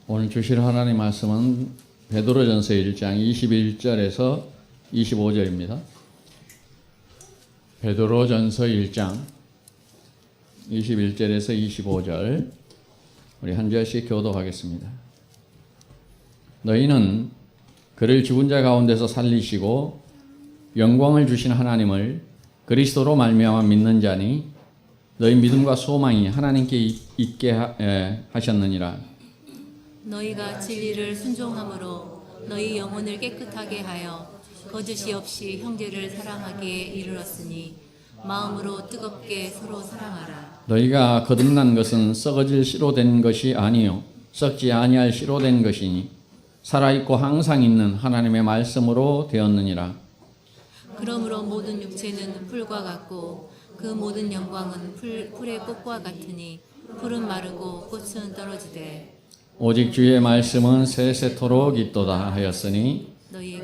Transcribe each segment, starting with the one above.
오늘 주실 하나님 말씀은 베드로전서 1장 21절에서 25절입니다. 베드로전서 1장 21절에서 25절 우리 한 절씩 교독하겠습니다. 너희는 그를 죽은 자 가운데서 살리시고 영광을 주신 하나님을 그리스도로 말미암아 믿는 자니 너희 믿음과 소망이 하나님께 있게 하셨느니라. 너희가 진리를 순종함으로 너희 영혼을 깨끗하게 하여 거짓이 없이 형제를 사랑하기에 이르렀으니 마음으로 뜨겁게 서로 사랑하라. 너희가 거듭난 것은 썩어질 씨로 된 것이 아니요 썩지 아니할 씨로 된 것이니 살아있고 항상 있는 하나님의 말씀으로 되었느니라. 그러므로 모든 육체는 풀과 같고 그 모든 영광은 풀의 꽃과 같으니 풀은 마르고 꽃은 떨어지되 오직 주의 말씀은 세세토록 있도다 하였으니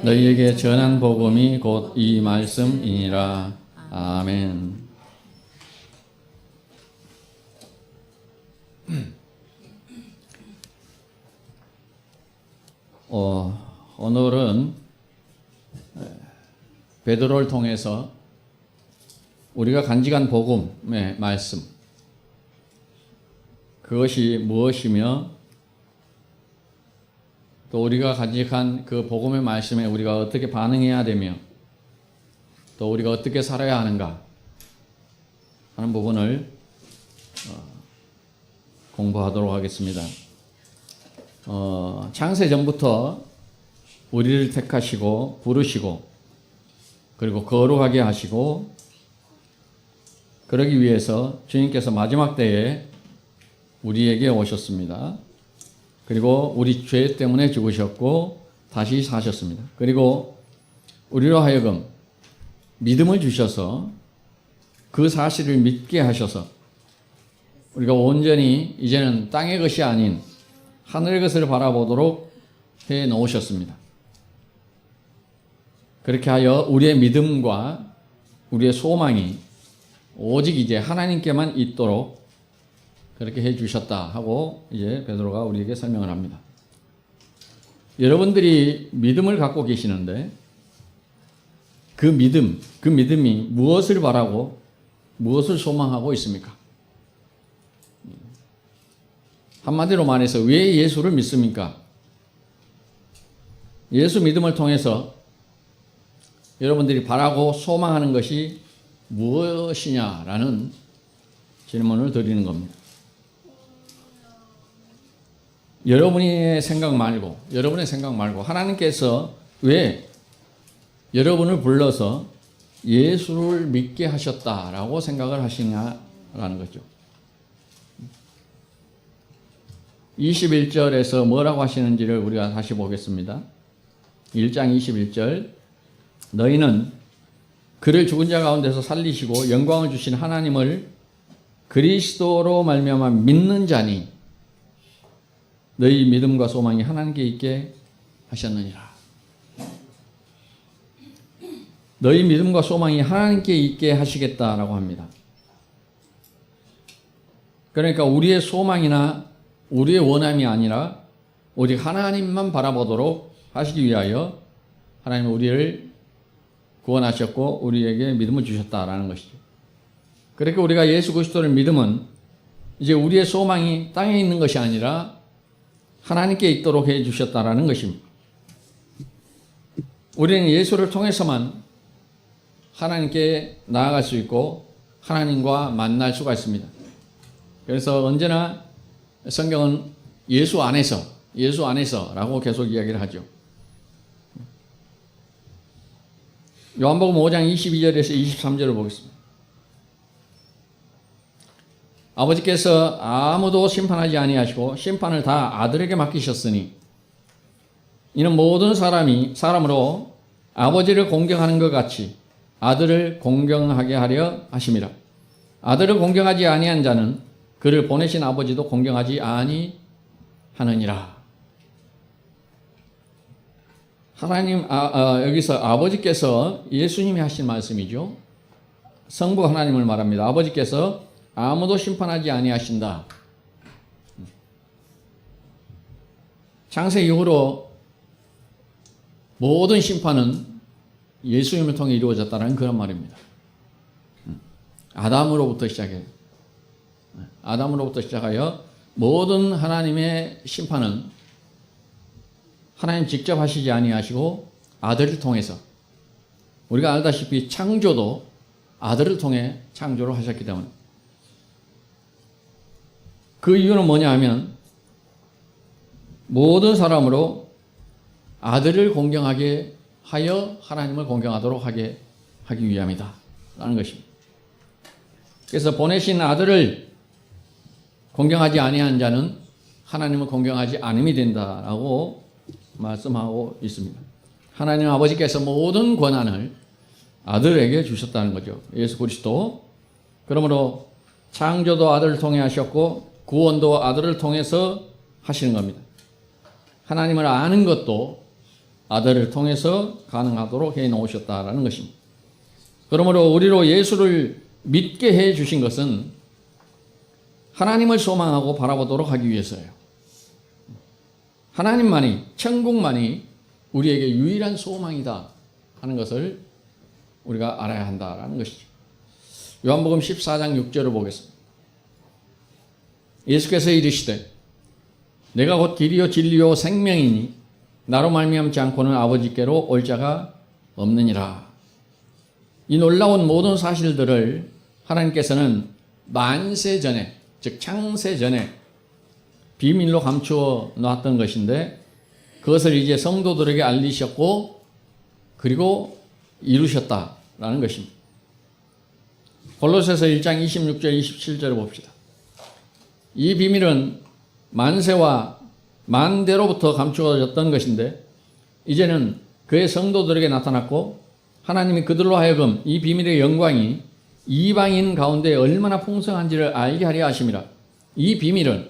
너희에게 전한 복음이 곧 이 말씀이니라. 아멘. 오늘은 베드로를 통해서 우리가 간직한 복음의 말씀, 그것이 무엇이며 또 우리가 간직한 그 복음의 말씀에 우리가 어떻게 반응해야 되며 또 우리가 어떻게 살아야 하는가 하는 부분을 공부하도록 하겠습니다. 창세 전부터 우리를 택하시고 부르시고 그리고 거룩하게 하시고 그러기 위해서 주님께서 마지막 때에 우리에게 오셨습니다. 그리고 우리 죄 때문에 죽으셨고 다시 사셨습니다. 그리고 우리로 하여금 믿음을 주셔서 그 사실을 믿게 하셔서 우리가 온전히 이제는 땅의 것이 아닌 하늘의 것을 바라보도록 해 놓으셨습니다. 그렇게 하여 우리의 믿음과 우리의 소망이 오직 이제 하나님께만 있도록 그렇게 해 주셨다 하고 이제 베드로가 우리에게 설명을 합니다. 여러분들이 믿음을 갖고 계시는데 그 믿음이 무엇을 바라고 무엇을 소망하고 있습니까? 한마디로 말해서 왜 예수를 믿습니까? 예수 믿음을 통해서 여러분들이 바라고 소망하는 것이 무엇이냐라는 질문을 드리는 겁니다. 여러분의 생각 말고 하나님께서 왜 여러분을 불러서 예수를 믿게 하셨다라고 생각을 하시냐라는 거죠. 21절에서 뭐라고 하시는지를 우리가 다시 보겠습니다. 1장 21절 너희는 그를 죽은 자 가운데서 살리시고 영광을 주신 하나님을 그리스도로 말미암아 믿는 자니 너희 믿음과 소망이 하나님께 있게 하셨느니라. 너희 믿음과 소망이 하나님께 있게 하시겠다라고 합니다. 그러니까 우리의 소망이나 우리의 원함이 아니라 오직 하나님만 바라보도록 하시기 위하여 하나님은 우리를 구원하셨고 우리에게 믿음을 주셨다라는 것이죠. 그러니까 우리가 예수 그리스도를 믿으면 이제 우리의 소망이 땅에 있는 것이 아니라 하나님께 있도록 해 주셨다라는 것입니다. 우리는 예수를 통해서만 하나님께 나아갈 수 있고 하나님과 만날 수가 있습니다. 그래서 언제나 성경은 예수 안에서라고 계속 이야기를 하죠. 요한복음 5장 22절에서 23절을 보겠습니다. 아버지께서 아무도 심판하지 아니하시고 심판을 다 아들에게 맡기셨으니 이는 모든 사람으로 아버지를 공경하는 것 같이 아들을 공경하게 하려 하심이라. 아들을 공경하지 아니한 자는 그를 보내신 아버지도 공경하지 아니하느니라. 하나님 여기서 아버지께서 예수님이 하신 말씀이죠. 성부 하나님을 말합니다. 아버지께서 아무도 심판하지 아니하신다. 창세 이후로 모든 심판은 예수님을 통해 이루어졌다는 그런 말입니다. 아담으로부터 시작하여 모든 하나님의 심판은 하나님 직접 하시지 아니하시고 아들을 통해서, 우리가 알다시피 창조도 아들을 통해 창조를 하셨기 때문에, 그 이유는 뭐냐 하면 모든 사람으로 아들을 공경하게 하여 하나님을 공경하도록 하기 위함이다 라는 것입니다. 그래서 보내신 아들을 공경하지 아니한 자는 하나님을 공경하지 않음이 된다라고 말씀하고 있습니다. 하나님 아버지께서 모든 권한을 아들에게 주셨다는 거죠. 예수 그리스도. 그러므로 창조도 아들을 통해 하셨고 구원도 아들을 통해서 하시는 겁니다. 하나님을 아는 것도 아들을 통해서 가능하도록 해 놓으셨다라는 것입니다. 그러므로 우리로 예수를 믿게 해 주신 것은 하나님을 소망하고 바라보도록 하기 위해서예요. 하나님만이, 천국만이 우리에게 유일한 소망이다 하는 것을 우리가 알아야 한다라는 것이죠. 요한복음 14장 6절을 보겠습니다. 예수께서 이르시되 내가 곧 길이요 진리요 생명이니 나로 말미암지 않고는 아버지께로 올 자가 없느니라. 이 놀라운 모든 사실들을 하나님께서는 만세 전에, 즉 창세 전에 비밀로 감추어 놨던 것인데 그것을 이제 성도들에게 알리셨고 그리고 이루셨다라는 것입니다. 골로새서 1장 26절 27절을 봅시다. 이 비밀은 만세와 만대로부터 감추어졌던 것인데 이제는 그의 성도들에게 나타났고 하나님이 그들로 하여금 이 비밀의 영광이 이방인 가운데 얼마나 풍성한지를 알게 하려 하심이라. 이 비밀은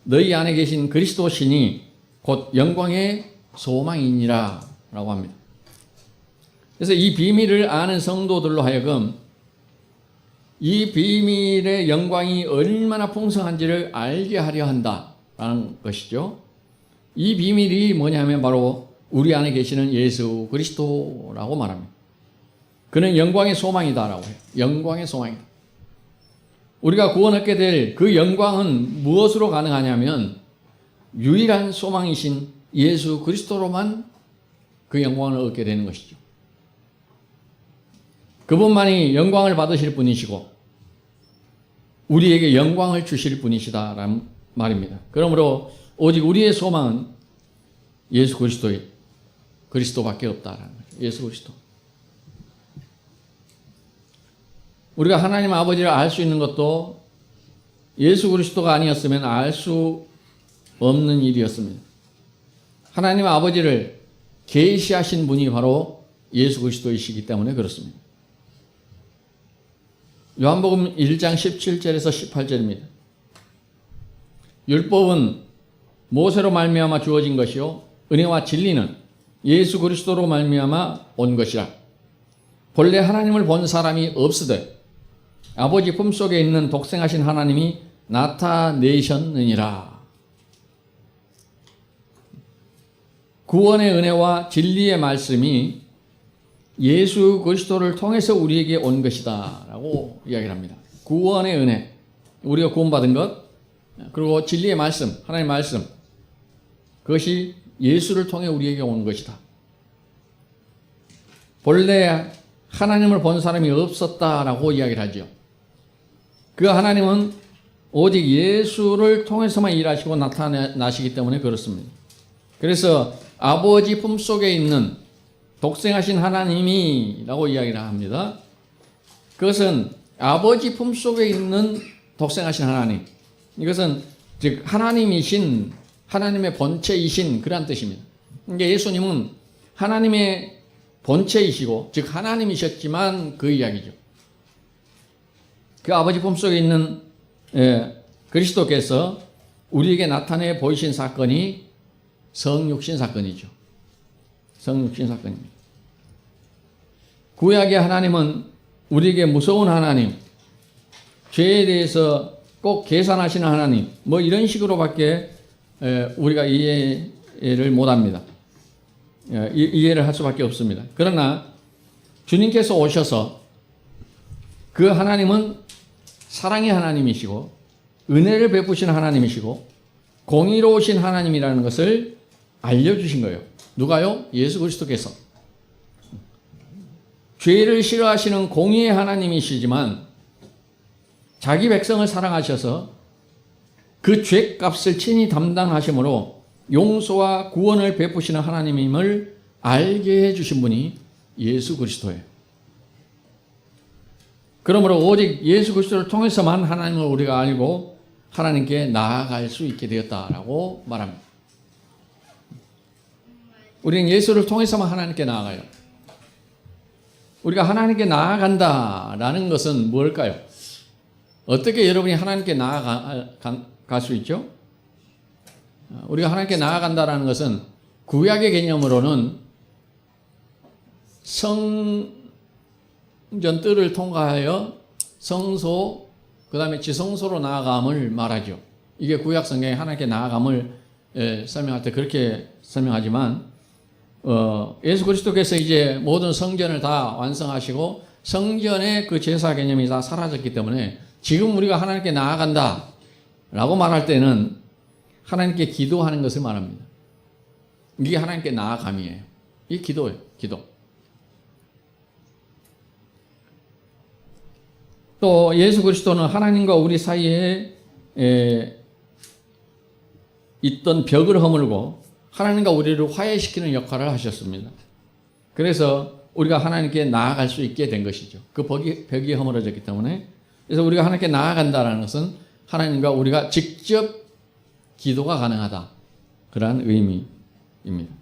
너희 안에 계신 그리스도 신이 곧 영광의 소망이니라 라고 합니다. 그래서 이 비밀을 아는 성도들로 하여금 이 비밀의 영광이 얼마나 풍성한지를 알게 하려 한다라는 것이죠. 이 비밀이 뭐냐면 바로 우리 안에 계시는 예수 그리스도라고 말합니다. 그는 영광의 소망이다라고 해요. 영광의 소망이다. 우리가 구원 얻게 될 그 영광은 무엇으로 가능하냐면 유일한 소망이신 예수 그리스도로만 그 영광을 얻게 되는 것이죠. 그분만이 영광을 받으실 분이시고 우리에게 영광을 주실 분이시다라는 말입니다. 그러므로 오직 우리의 소망은 예수 그리스도밖에 없다라는 거죠. 예수 그리스도. 우리가 하나님 아버지를 알 수 있는 것도 예수 그리스도가 아니었으면 알 수 없는 일이었습니다. 하나님 아버지를 계시하신 분이 바로 예수 그리스도이시기 때문에 그렇습니다. 요한복음 1장 17절에서 18절입니다. 율법은 모세로 말미암아 주어진 것이요 은혜와 진리는 예수 그리스도로 말미암아 온 것이라. 본래 하나님을 본 사람이 없으되 아버지 품속에 있는 독생하신 하나님이 나타내셨느니라. 구원의 은혜와 진리의 말씀이 예수 그리스도를 통해서 우리에게 온 것이다 라고 이야기를 합니다. 구원의 은혜, 우리가 구원받은 것, 그리고 진리의 말씀, 하나님의 말씀, 그것이 예수를 통해 우리에게 온 것이다. 본래 하나님을 본 사람이 없었다라고 이야기를 하죠. 그 하나님은 오직 예수를 통해서만 일하시고 나타나시기 때문에 그렇습니다. 그래서 아버지 품속에 있는 독생하신 하나님이라고 이야기를 합니다. 그것은 아버지 품속에 있는 독생하신 하나님. 이것은 즉 하나님이신, 하나님의 본체이신 그런 뜻입니다. 그러니까 예수님은 하나님의 본체이시고 즉 하나님이셨지만 그 이야기죠. 그 아버지 품속에 있는 그리스도께서 우리에게 나타내 보이신 사건이 성육신 사건이죠. 성육신 사건입니다. 구약의 하나님은 우리에게 무서운 하나님, 죄에 대해서 꼭 계산하시는 하나님, 뭐 이런 식으로밖에 우리가 이해할 이해를 못합니다. 이해를 할 수밖에 없습니다. 그러나 주님께서 오셔서 그 하나님은 사랑의 하나님이시고 은혜를 베푸시는 하나님이시고 공의로우신 하나님이라는 것을 알려주신 거예요. 누가요? 예수 그리스도께서. 죄를 싫어하시는 공의의 하나님이시지만 자기 백성을 사랑하셔서 그 죄값을 친히 담당하심으로 용서와 구원을 베푸시는 하나님임을 알게 해주신 분이 예수 그리스도예요. 그러므로 오직 예수 그리스도를 통해서만 하나님을 우리가 알고 하나님께 나아갈 수 있게 되었다라고 말합니다. 우리는 예수를 통해서만 하나님께 나아가요. 우리가 하나님께 나아간다라는 것은 뭘까요? 어떻게 여러분이 하나님께 나아갈 수 있죠? 우리가 하나님께 나아간다라는 것은 구약의 개념으로는 성전 뜰을 통과하여 성소, 그 다음에 지성소로 나아감을 말하죠. 이게 구약 성경에 하나님께 나아감을 설명할 때 그렇게 설명하지만 예수 그리스도께서 이제 모든 성전을 다 완성하시고 성전의 그 제사 개념이 다 사라졌기 때문에 지금 우리가 하나님께 나아간다 라고 말할 때는 하나님께 기도하는 것을 말합니다. 이게 하나님께 나아감이에요. 이게 기도예요. 기도. 또 예수 그리스도는 하나님과 우리 사이에 있던 벽을 허물고 하나님과 우리를 화해시키는 역할을 하셨습니다. 그래서 우리가 하나님께 나아갈 수 있게 된 것이죠. 그 벽이 허물어졌기 때문에. 그래서 우리가 하나님께 나아간다는 것은 하나님과 우리가 직접 기도가 가능하다. 그러한 의미입니다.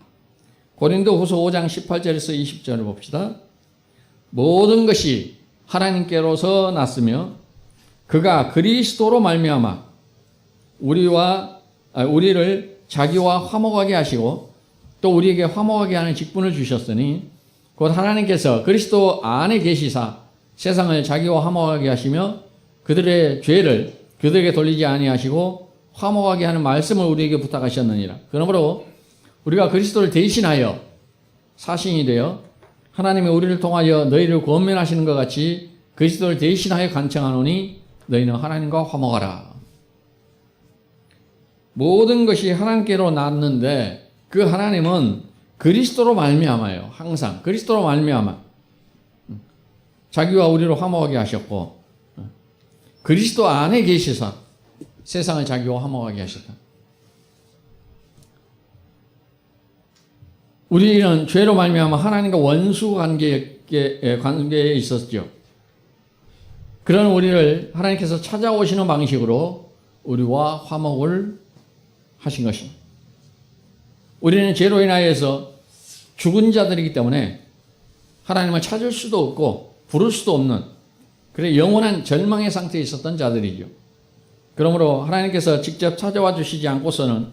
고린도후서 5장 18절에서 20절을 봅시다. 모든 것이 하나님께로서 났으며 그가 그리스도로 말미암아 우리를 자기와 화목하게 하시고 또 우리에게 화목하게 하는 직분을 주셨으니 곧 하나님께서 그리스도 안에 계시사 세상을 자기와 화목하게 하시며 그들의 죄를 그들에게 돌리지 아니하시고 화목하게 하는 말씀을 우리에게 부탁하셨느니라. 그러므로 우리가 그리스도를 대신하여 사신이 되어 하나님이 우리를 통하여 너희를 권면하시는 것 같이 그리스도를 대신하여 간청하노니 너희는 하나님과 화목하라. 모든 것이 하나님께로 났는데 그 하나님은 그리스도로 말미암아요. 항상 그리스도로 말미암아 자기와 우리를 화목하게 하셨고 그리스도 안에 계시사 세상을 자기와 화목하게 하셨다. 우리는 죄로 말미암아 하나님과 원수 관계에 있었죠. 그런 우리를 하나님께서 찾아오시는 방식으로 우리와 화목을 하신 것입니다. 우리는 죄로 인하여서 죽은 자들이기 때문에 하나님을 찾을 수도 없고 부를 수도 없는 그래 영원한 절망의 상태에 있었던 자들이죠. 그러므로 하나님께서 직접 찾아와 주시지 않고서는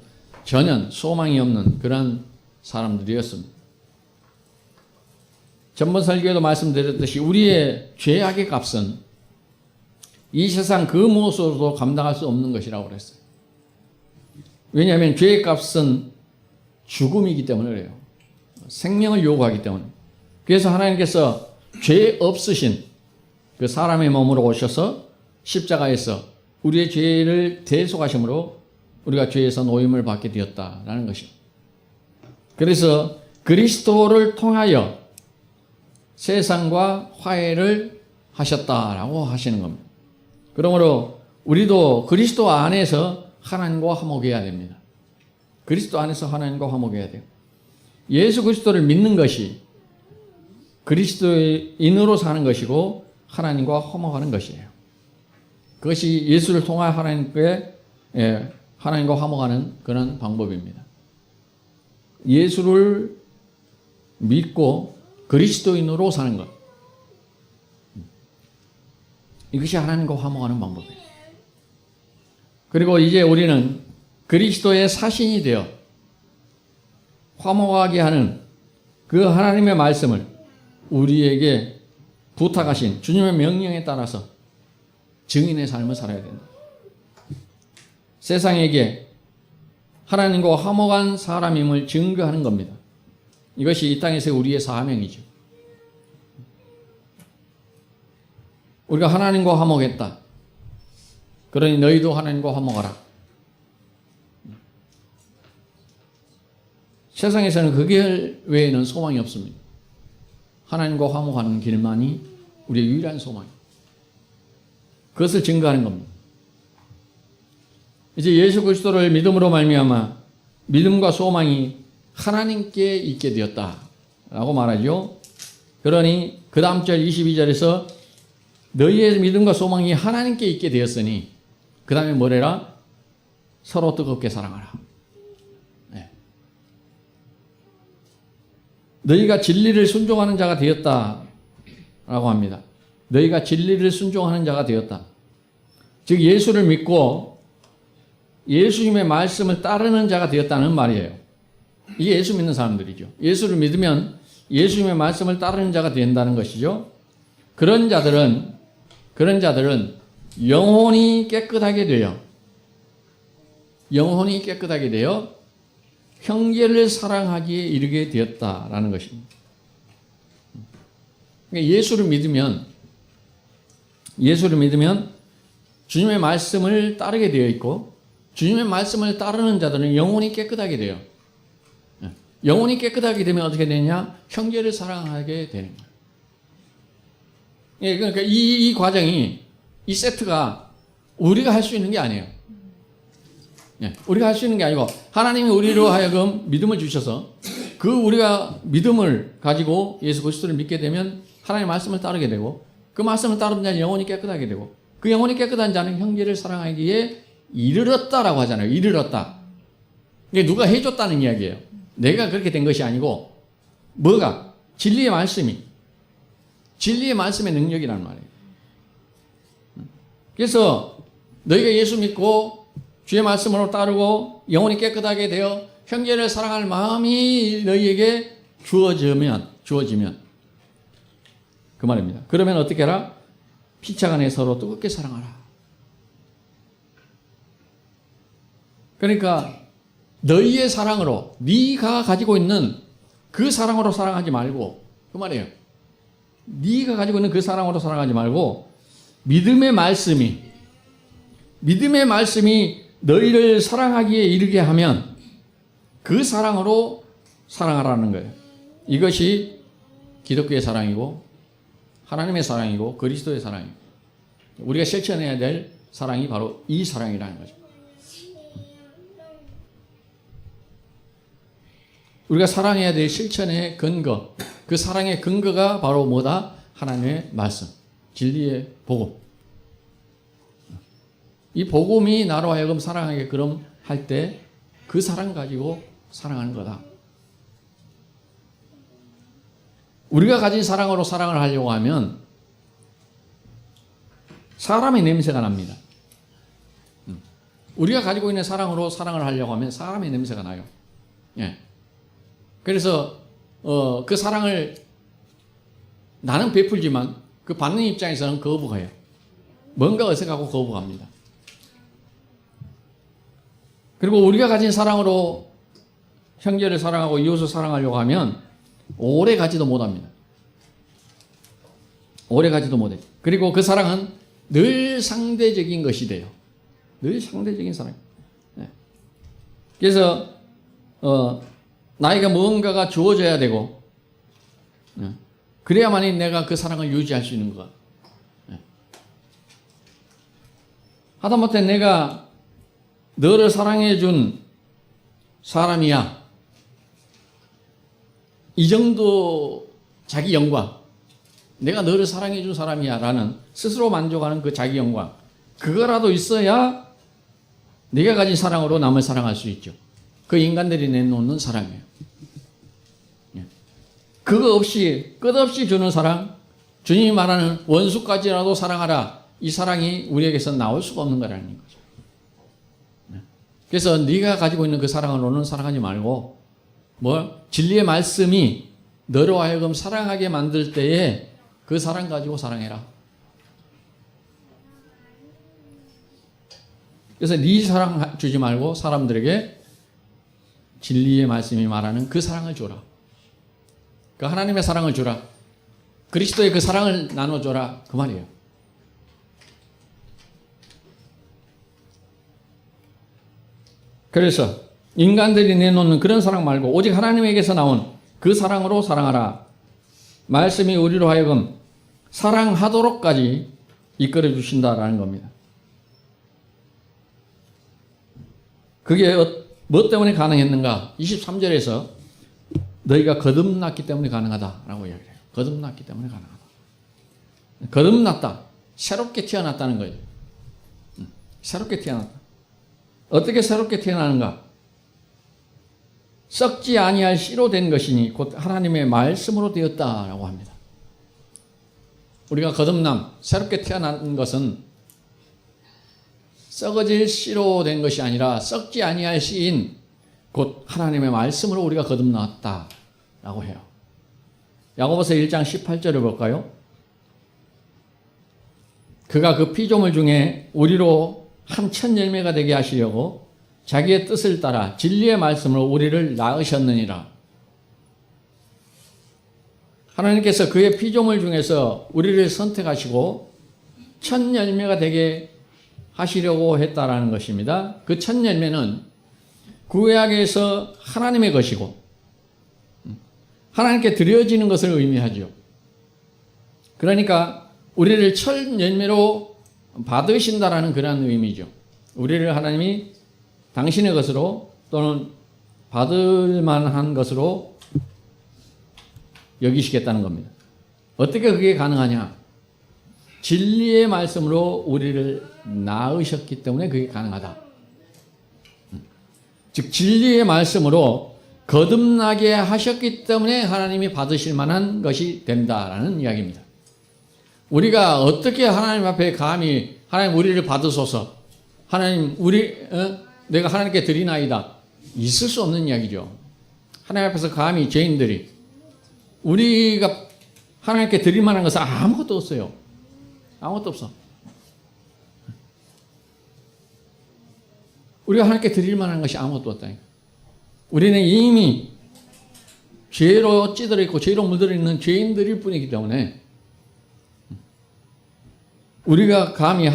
전혀 소망이 없는 그런 사람들이었습니다. 전번 설교에도 말씀드렸듯이 우리의 죄악의 값은 이 세상 그 무엇으로도 감당할 수 없는 것이라고 그랬어요. 왜냐하면 죄의 값은 죽음이기 때문에 그래요. 생명을 요구하기 때문에. 그래서 하나님께서 죄 없으신 그 사람의 몸으로 오셔서 십자가에서 우리의 죄를 대속하심으로 우리가 죄에서 노임을 받게 되었다라는 것입니다. 그래서 그리스도를 통하여 세상과 화해를 하셨다라고 하시는 겁니다. 그러므로 우리도 그리스도 안에서 하나님과 화목해야 됩니다. 그리스도 안에서 하나님과 화목해야 돼요. 예수 그리스도를 믿는 것이 그리스도인으로 사는 것이고 하나님과 화목하는 것이에요. 그것이 예수를 통하여 하나님과 화목하는 그런 방법입니다. 예수를 믿고 그리스도인으로 사는 것. 이것이 하나님과 화목하는 방법이에요. 그리고 이제 우리는 그리스도의 사신이 되어 화목하게 하는 그 하나님의 말씀을 우리에게 부탁하신 주님의 명령에 따라서 증인의 삶을 살아야 된다. 세상에게 하나님과 화목한 사람임을 증거하는 겁니다. 이것이 이 땅에서 우리의 사명이죠. 우리가 하나님과 화목했다. 그러니 너희도 하나님과 화목하라. 세상에서는 그 길 외에는 소망이 없습니다. 하나님과 화목하는 길만이 우리의 유일한 소망입니다. 그것을 증거하는 겁니다. 이제 예수 그리스도를 믿음으로 말미암아 믿음과 소망이 하나님께 있게 되었다라고 말하죠. 그러니 그 다음 절 22절에서 너희의 믿음과 소망이 하나님께 있게 되었으니 그 다음에 뭐래라? 서로 뜨겁게 사랑하라. 네. 너희가 진리를 순종하는 자가 되었다라고 합니다. 너희가 진리를 순종하는 자가 되었다. 즉 예수를 믿고 예수님의 말씀을 따르는 자가 되었다는 말이에요. 이게 예수 믿는 사람들이죠. 예수를 믿으면 예수님의 말씀을 따르는 자가 된다는 것이죠. 그런 자들은 영혼이 깨끗하게 되어 형제를 사랑하기에 이르게 되었다라는 것입니다. 그러니까 예수를 믿으면 주님의 말씀을 따르게 되어 있고 주님의 말씀을 따르는 자들은 영혼이 깨끗하게 돼요. 영혼이 깨끗하게 되면 어떻게 되느냐? 형제를 사랑하게 되는 거예요. 예, 그러니까 이 과정이, 이 세트가 우리가 할 수 있는 게 아니에요. 예, 우리가 할 수 있는 게 아니고 하나님이 우리로 하여금 믿음을 주셔서 그 우리가 믿음을 가지고 예수 그리스도를 믿게 되면 하나님의 말씀을 따르게 되고 그 말씀을 따르는 자는 영혼이 깨끗하게 되고 그 영혼이 깨끗한 자는 형제를 사랑하기에 이르렀다라고 하잖아요. 이르렀다. 이게 누가 해줬다는 이야기예요. 내가 그렇게 된 것이 아니고 뭐가? 진리의 말씀의 능력이라는 말이에요. 그래서 너희가 예수 믿고 주의 말씀으로 따르고 영혼이 깨끗하게 되어 형제를 사랑할 마음이 너희에게 주어지면 그 말입니다. 그러면 어떻게 하라? 피차간에 서로 뜨겁게 사랑하라. 그러니까 너희의 사랑으로 네가 가지고 있는 그 사랑으로 사랑하지 말고 그 말이에요. 네가 가지고 있는 그 사랑으로 사랑하지 말고 믿음의 말씀이 너희를 사랑하기에 이르게 하면 그 사랑으로 사랑하라는 거예요. 이것이 기독교의 사랑이고 하나님의 사랑이고 그리스도의 사랑이고 우리가 실천해야 될 사랑이 바로 이 사랑이라는 거죠. 우리가 사랑해야 될 실천의 근거, 그 사랑의 근거가 바로 뭐다? 하나님의 말씀, 진리의 복음. 이 복음이 나로 하여금 사랑하게 그럼 할 때 그 사랑 가지고 사랑하는 거다. 우리가 가진 사랑으로 사랑을 하려고 하면 사람의 냄새가 납니다. 우리가 가지고 있는 사랑으로 사랑을 하려고 하면 사람의 냄새가 나요. 예. 그래서 그 사랑을 나는 베풀지만 그 받는 입장에서는 거부해요. 뭔가 어색하고 거부합니다. 그리고 우리가 가진 사랑으로 형제를 사랑하고 이웃을 사랑하려고 하면 오래 가지도 못합니다. 오래 가지도 못해요. 그리고 그 사랑은 늘 상대적인 것이 돼요. 늘 상대적인 사랑. 네. 그래서 나에게 무언가가 주어져야 되고 그래야만이 내가 그 사랑을 유지할 수 있는 것. 하다못해 내가 너를 사랑해 준 사람이야. 이 정도 자기 영광. 내가 너를 사랑해 준 사람이야 라는 스스로 만족하는 그 자기 영광. 그거라도 있어야 네가 가진 사랑으로 남을 사랑할 수 있죠. 그 인간들이 내놓는 사랑이에요. 그거 없이 끝없이 주는 사랑, 주님이 말하는 원수까지라도 사랑하라. 이 사랑이 우리에게서 나올 수가 없는 거라는 거죠. 그래서 네가 가지고 있는 그 사랑으로는 사랑하지 말고 진리의 말씀이 너로 하여금 사랑하게 만들 때에 그 사랑 가지고 사랑해라. 그래서 네 사랑 주지 말고 사람들에게 진리의 말씀이 말하는 그 사랑을 주라. 그 하나님의 사랑을 주라. 그리스도의 그 사랑을 나눠줘라. 그 말이에요. 그래서 인간들이 내놓는 그런 사랑 말고 오직 하나님에게서 나온 그 사랑으로 사랑하라. 말씀이 우리로 하여금 사랑하도록까지 이끌어 주신다라는 겁니다. 그게 뭐 때문에 가능했는가? 23절에서 너희가 거듭났기 때문에 가능하다라고 이야기해요. 거듭났기 때문에 가능하다. 거듭났다. 새롭게 태어났다는 거예요. 새롭게 태어났다. 어떻게 새롭게 태어나는가? 썩지 아니할 씨로 된 것이니 곧 하나님의 말씀으로 되었다라고 합니다. 우리가 거듭남, 새롭게 태어난 것은 썩어질 씨로 된 것이 아니라 썩지 아니할 씨인 곧 하나님의 말씀으로 우리가 거듭났다라고 해요. 야고보서 1장 18절을 볼까요? 그가 그 피조물 중에 우리로 한 첫 열매가 되게 하시려고 자기의 뜻을 따라 진리의 말씀으로 우리를 낳으셨느니라. 하나님께서 그의 피조물 중에서 우리를 선택하시고 첫 열매가 되게 하시려고 했다라는 것입니다. 그 첫 열매는 구약에서 하나님의 것이고 하나님께 드려지는 것을 의미하죠. 그러니까 우리를 첫 열매로 받으신다라는 그런 의미죠. 우리를 하나님이 당신의 것으로 또는 받을 만한 것으로 여기시겠다는 겁니다. 어떻게 그게 가능하냐? 진리의 말씀으로 우리를 낳으셨기 때문에 그게 가능하다. 즉 진리의 말씀으로 거듭나게 하셨기 때문에 하나님이 받으실 만한 것이 된다라는 이야기입니다. 우리가 어떻게 하나님 앞에 감히 하나님 우리를 받으소서, 하나님 내가 하나님께 드리나이다, 있을 수 없는 이야기죠. 하나님 앞에서 감히 죄인들이 우리가 하나님께 드릴 만한 것은 아무것도 없어요. 아무것도 없어. 우리가 하나님께 드릴 만한 것이 아무것도 없다니까. 우리는 이미 죄로 찌들어 있고 죄로 물들어 있는 죄인들일 뿐이기 때문에 우리가 감히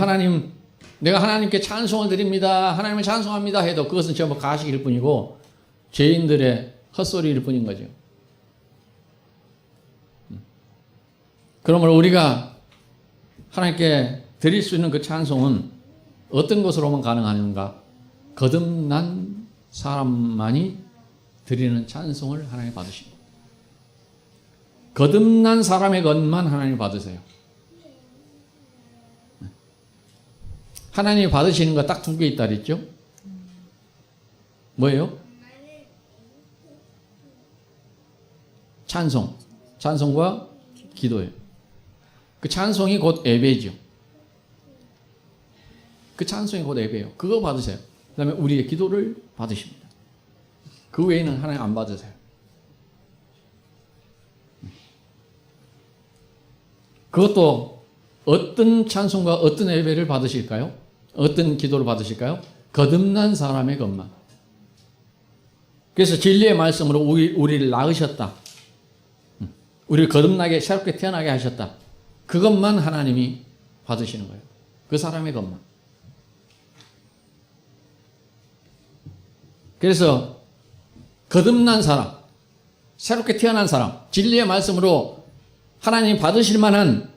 내가 하나님께 찬송을 드립니다, 하나님을 찬송합니다 해도 그것은 전부 가식일 뿐이고 죄인들의 헛소리일 뿐인 거죠. 그러므로 우리가 하나님께 드릴 수 있는 그 찬송은 어떤 것으로만 가능한가? 거듭난 사람만이 드리는 찬송을 하나님 받으십니다. 거듭난 사람의 것만 하나님 받으세요. 하나님이 받으시는 거 딱 두 개 있다 그랬죠? 뭐예요? 찬송과 기도예요. 그 찬송이 곧 예배죠. 그 찬송이 곧 예배예요. 그거 받으세요. 그 다음에 우리의 기도를 받으십니다. 그 외에는 하나님 안 받으세요. 그것도 어떤 찬송과 어떤 예배를 받으실까요? 어떤 기도를 받으실까요? 거듭난 사람의 것만. 그래서 진리의 말씀으로 우리를 낳으셨다. 우리를 거듭나게 새롭게 태어나게 하셨다. 그것만 하나님이 받으시는 거예요. 그 사람의 것만. 그래서 거듭난 사람, 새롭게 태어난 사람, 진리의 말씀으로 하나님이 받으실 만한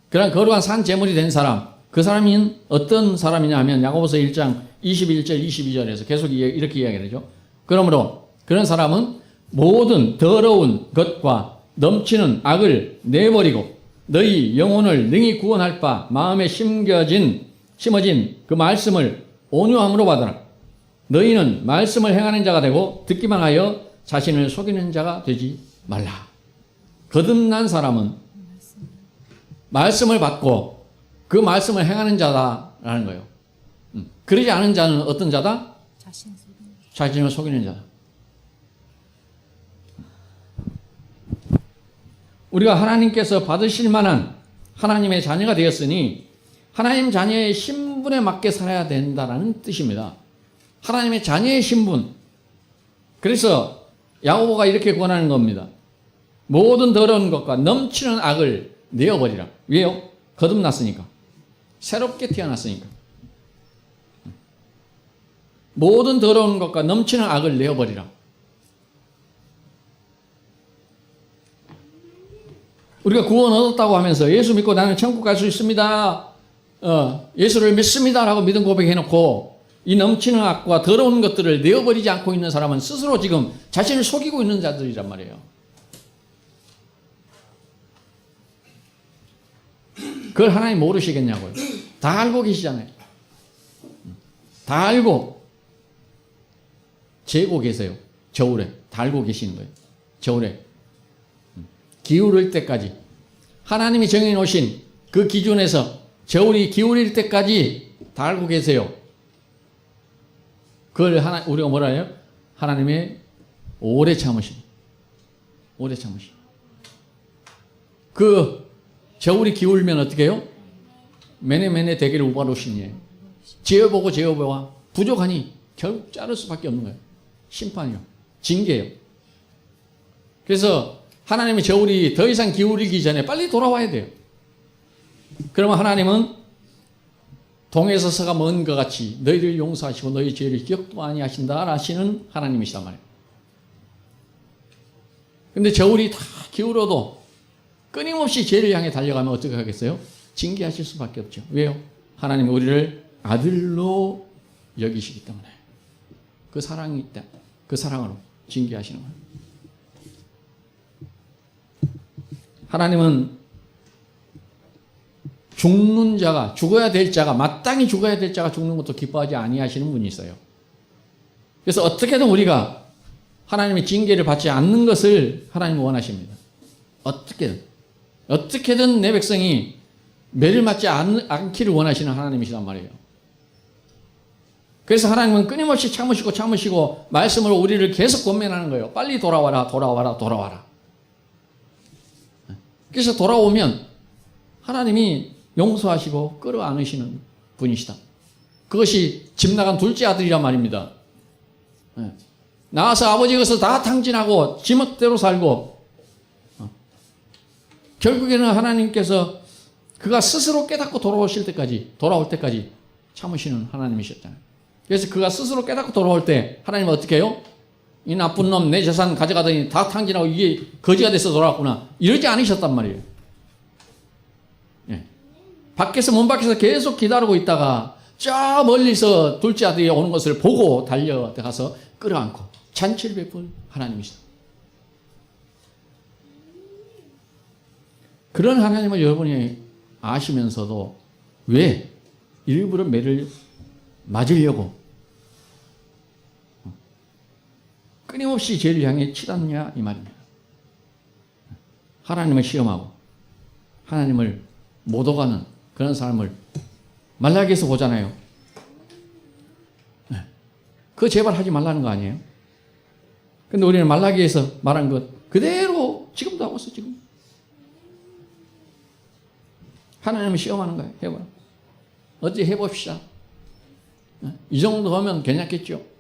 그런 거룩한 산 제물이 된 사람, 그 사람이 어떤 사람이냐 하면 야고보서 1장 21절 22절에서 계속 이렇게 이야기를 하죠. 그러므로 그런 사람은 모든 더러운 것과 넘치는 악을 내버리고 너희 영혼을 능히 구원할 바 마음에 심어진 그 말씀을 온유함으로 받아라. 너희는 말씀을 행하는 자가 되고 듣기만 하여 자신을 속이는 자가 되지 말라. 거듭난 사람은 말씀을 받고 그 말씀을 행하는 자다라는 거예요. 그러지 않은 자는 어떤 자다? 자신을 속이는 자다. 우리가 하나님께서 받으실 만한 하나님의 자녀가 되었으니 하나님 자녀의 신분에 맞게 살아야 된다는 뜻입니다. 하나님의 자녀의 신분, 그래서 야고보가 이렇게 권하는 겁니다. 모든 더러운 것과 넘치는 악을 내어버리라. 왜요? 거듭났으니까. 새롭게 태어났으니까. 모든 더러운 것과 넘치는 악을 내어버리라. 우리가 구원 얻었다고 하면서 예수 믿고 나는 천국 갈 수 있습니다. 예수를 믿습니다라고 믿음 고백해놓고 이 넘치는 악과 더러운 것들을 내어버리지 않고 있는 사람은 스스로 지금 자신을 속이고 있는 자들이란 말이에요. 그걸 하나님 모르시겠냐고요. 다 알고 계시잖아요. 다 알고 재고 계세요. 저울에 다 알고 계시는 거예요. 저울에 기울을 때까지 하나님이 정해 놓으신 그 기준에서 저울이 기울일 때까지 다 알고 계세요. 그걸 우리가 뭐라 해요? 하나님의 오래 참으심. 오래 참으심. 그 저울이 기울면 어떻게 해요? 매네매네 대기를 우바로시니 재어보고 재어보아 부족하니 결국 자를 수밖에 없는 거예요. 심판이요. 징계요. 그래서 하나님의 저울이 더 이상 기울이기 전에 빨리 돌아와야 돼요. 그러면 하나님은 동에서 서가 먼 것 같이 너희를 용서하시고 너희 죄를 기억도 아니하신다 하시는 하나님이시단 말이에요. 근데 저울이 다 기울어도 끊임없이 죄를 향해 달려가면 어떻게 하겠어요? 징계하실 수밖에 없죠. 왜요? 하나님이 우리를 아들로 여기시기 때문에 그 사랑이 있다. 그 사랑으로 징계하시는 거예요. 하나님은 죽는 자가 죽어야 될 자가 마땅히 죽어야 될 자가 죽는 것도 기뻐하지 아니하시는 분이 있어요. 그래서 어떻게든 우리가 하나님의 징계를 받지 않는 것을 하나님은 원하십니다. 어떻게든 내 백성이 매를 맞지 않기를 원하시는 하나님이시란 말이에요. 그래서 하나님은 끊임없이 참으시고 말씀으로 우리를 계속 권면하는 거예요. 빨리 돌아와라. 그래서 돌아오면 하나님이 용서하시고 끌어안으시는 분이시다. 그것이 집 나간 둘째 아들이란 말입니다. 나와서 아버지 것을 다 탕진하고 지멋대로 살고 결국에는 하나님께서 그가 스스로 깨닫고 돌아올 때까지 참으시는 하나님이셨잖아요. 그래서 그가 스스로 깨닫고 돌아올 때 하나님은 어떻게 해요? 이 나쁜 놈 내 재산 가져가더니 다 탕진하고 이게 거지가 돼서 돌아왔구나. 이러지 않으셨단 말이에요. 예. 문 밖에서 계속 기다리고 있다가 저 멀리서 둘째 아들이 오는 것을 보고 달려가서 끌어안고 잔치를 베푼 하나님이시다. 그런 하나님을 여러분이 아시면서도 왜 일부러 매를 맞으려고 끊임없이 죄를 향해 치닫냐 이 말입니다. 하나님을 시험하고 하나님을 못 오가는 그런 사람을 말라기에서 보잖아요. 그거 제발 하지 말라는 거 아니에요? 근데 우리는 말라기에서 말한 것 그대로 지금도 하고 있어. 지금 하나님을 시험하는 거예요. 해봐라. 어찌 해봅시다. 이 정도 하면 괜찮겠죠.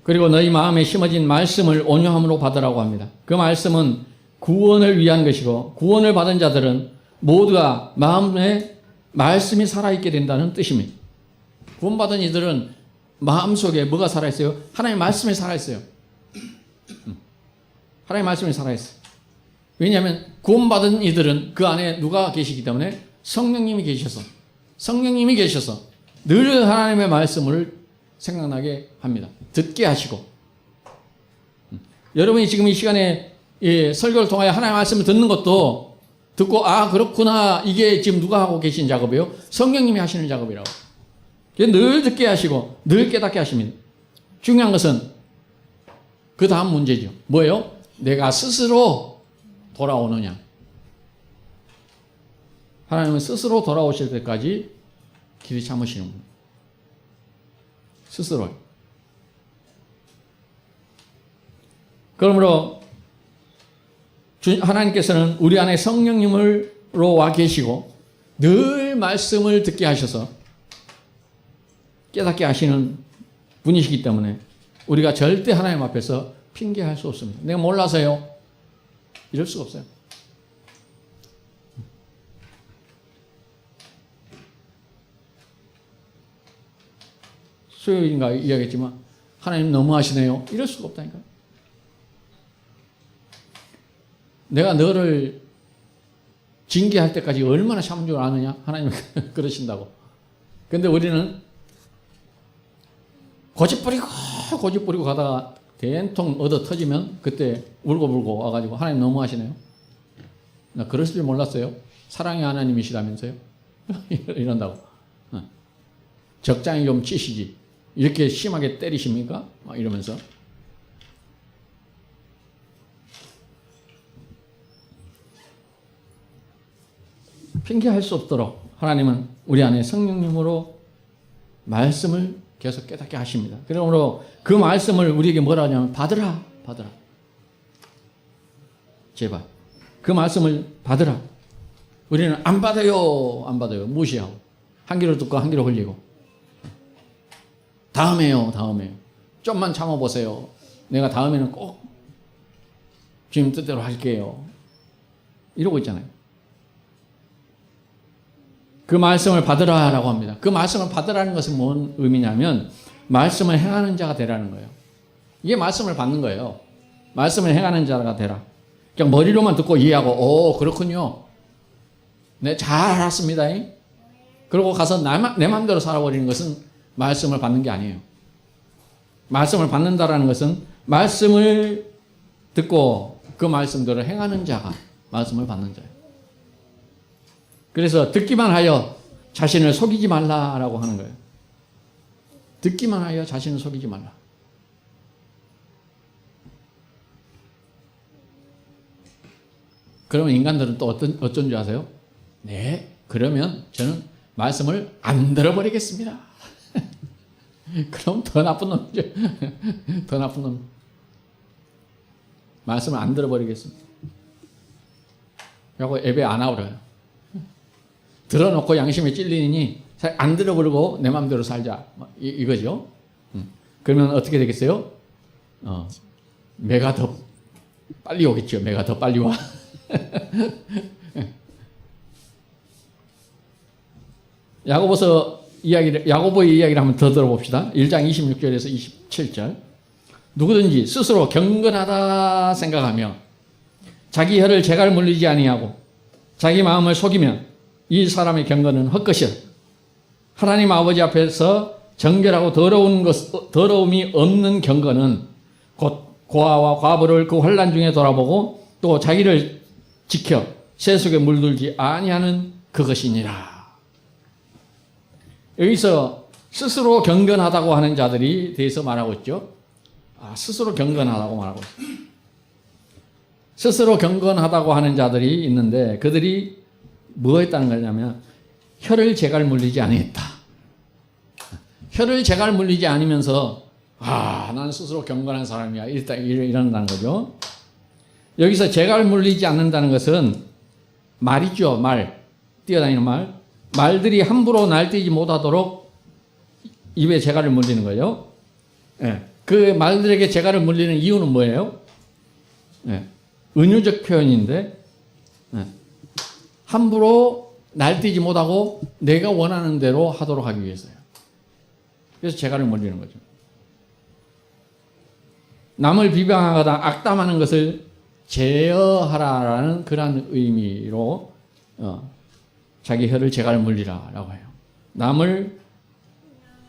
그리고 너희 마음에 심어진 말씀을 온유함으로 받으라고 합니다. 그 말씀은 구원을 위한 것이고 구원을 받은 자들은 모두가 마음에 말씀이 살아있게 된다는 뜻입니다. 구원받은 이들은 마음속에 뭐가 살아있어요? 하나님의 말씀이 살아있어요. 하나님의 말씀이 살아있어요. 왜냐하면 구원받은 이들은 그 안에 누가 계시기 때문에 성령님이 계셔서 늘 하나님의 말씀을 생각나게 합니다. 듣게 하시고 여러분이 지금 이 시간에 설교를 통하여 하나님의 말씀을 듣는 것도 듣고 그렇구나 이게 지금 누가 하고 계신 작업이에요? 성령님이 하시는 작업이라고. 늘 듣게 하시고 늘 깨닫게 하십니다. 중요한 것은 그 다음 문제죠. 뭐예요? 내가 스스로 돌아오느냐. 하나님은 스스로 돌아오실 때까지 길이 참으시는 분. 스스로. 그러므로 하나님께서는 우리 안에 성령님으로 와 계시고 늘 말씀을 듣게 하셔서 깨닫게 하시는 분이시기 때문에 우리가 절대 하나님 앞에서 핑계할 수 없습니다. 내가 몰라서요. 이럴 수가 없어요. 수요일인가 이야기했지만 하나님 너무하시네요. 이럴 수가 없다니까요. 내가 너를 징계할 때까지 얼마나 참은 줄 아느냐? 하나님 그러신다고. 근데 우리는 고집 부리고 가다가 된통 얻어 터지면 그때 울고불고 와가지고 하나님 너무하시네요. 나 그러실 줄 몰랐어요. 사랑의 하나님이시라면서요. 이런다고. 적당히 좀 치시지. 이렇게 심하게 때리십니까? 이러면서. 핑계할 수 없도록 하나님은 우리 안에 성령님으로 말씀을 계속 깨닫게 하십니다. 그러므로 그 말씀을 우리에게 뭐라 하냐면 받으라. 제발. 그 말씀을 받으라. 우리는 안 받아요. 무시하고. 한 귀로 듣고 한 귀로 흘리고. 다음에요. 좀만 참아보세요. 내가 다음에는 꼭 주님 뜻대로 할게요. 이러고 있잖아요. 그 말씀을 받으라라고 합니다. 그 말씀을 받으라는 것은 뭔 의미냐면 말씀을 행하는 자가 되라는 거예요. 이게 말씀을 받는 거예요. 말씀을 행하는 자가 되라. 그냥 머리로만 듣고 이해하고 그렇군요. 네, 잘 알았습니다. 그러고 가서 내 마음대로 살아버리는 것은 말씀을 받는 게 아니에요. 말씀을 받는다라는 것은 말씀을 듣고 그 말씀대로 행하는 자가 말씀을 받는 자예요. 그래서 듣기만 하여 자신을 속이지 말라라고 하는 거예요. 듣기만 하여 자신을 속이지 말라. 그러면 인간들은 또 어쩐 줄 아세요? 네, 그러면 저는 말씀을 안 들어버리겠습니다. 그럼 더 나쁜 놈이죠. 더 나쁜 놈. 말씀을 안 들어버리겠습니다. 그리고 예배 안 나오래요. 들어놓고 양심에 찔리니 안 들어버리고 내 마음대로 살자. 이거죠. 그러면 어떻게 되겠어요? 매가 더 빨리 오겠죠. 매가 더 빨리 와. 야고보의 이야기를 한번 더 들어봅시다. 1장 26절에서 27절. 누구든지 스스로 경건하다 생각하며 자기 혀를 재갈 물리지 아니하고 자기 마음을 속이면 이 사람의 경건은 헛것이라. 하나님 아버지 앞에서 정결하고 더러움이 없는 경건은 곧 고아와 과부를 그 환난 중에 돌아보고 또 자기를 지켜 새 속에 물들지 아니하는 그것이니라. 여기서 스스로 경건하다고 하는 자들이 대해서 말하고 있죠. 스스로 경건하다고 말하고 있어요. 스스로 경건하다고 하는 자들이 있는데 그들이 뭐 했다는 거냐면 혀를 재갈 물리지 아니했다. 혀를 재갈 물리지 않으면서 난 스스로 경건한 사람이야 이런다는 거죠. 여기서 재갈 물리지 않는다는 것은 말이죠. 말. 뛰어다니는 말. 말들이 함부로 날뛰지 못하도록 입에 재갈을 물리는 거예요. 그 말들에게 재갈을 물리는 이유는 뭐예요? 은유적 표현인데 함부로 날뛰지 못하고 내가 원하는 대로 하도록 하기 위해서요. 그래서 재갈을 물리는 거죠. 남을 비방하거나 악담하는 것을 제어하라라는 그런 의미로 자기 혀를 재갈 물리라라고 해요. 남을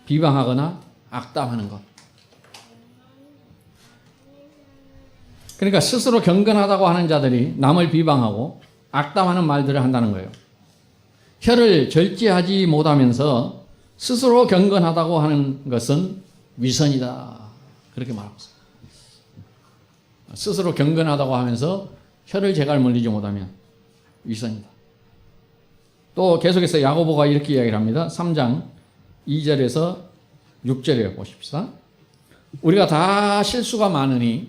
비방하거나 악담하는 것. 그러니까 스스로 경건하다고 하는 자들이 남을 비방하고 악담하는 말들을 한다는 거예요. 혀를 절제하지 못하면서 스스로 경건하다고 하는 것은 위선이다. 그렇게 말하고 있어요. 스스로 경건하다고 하면서 혀를 재갈 물리지 못하면 위선이다. 또 계속해서 야고보가 이렇게 이야기를 합니다. 3장 2절에서 6절에 보십시다. 우리가 다 실수가 많으니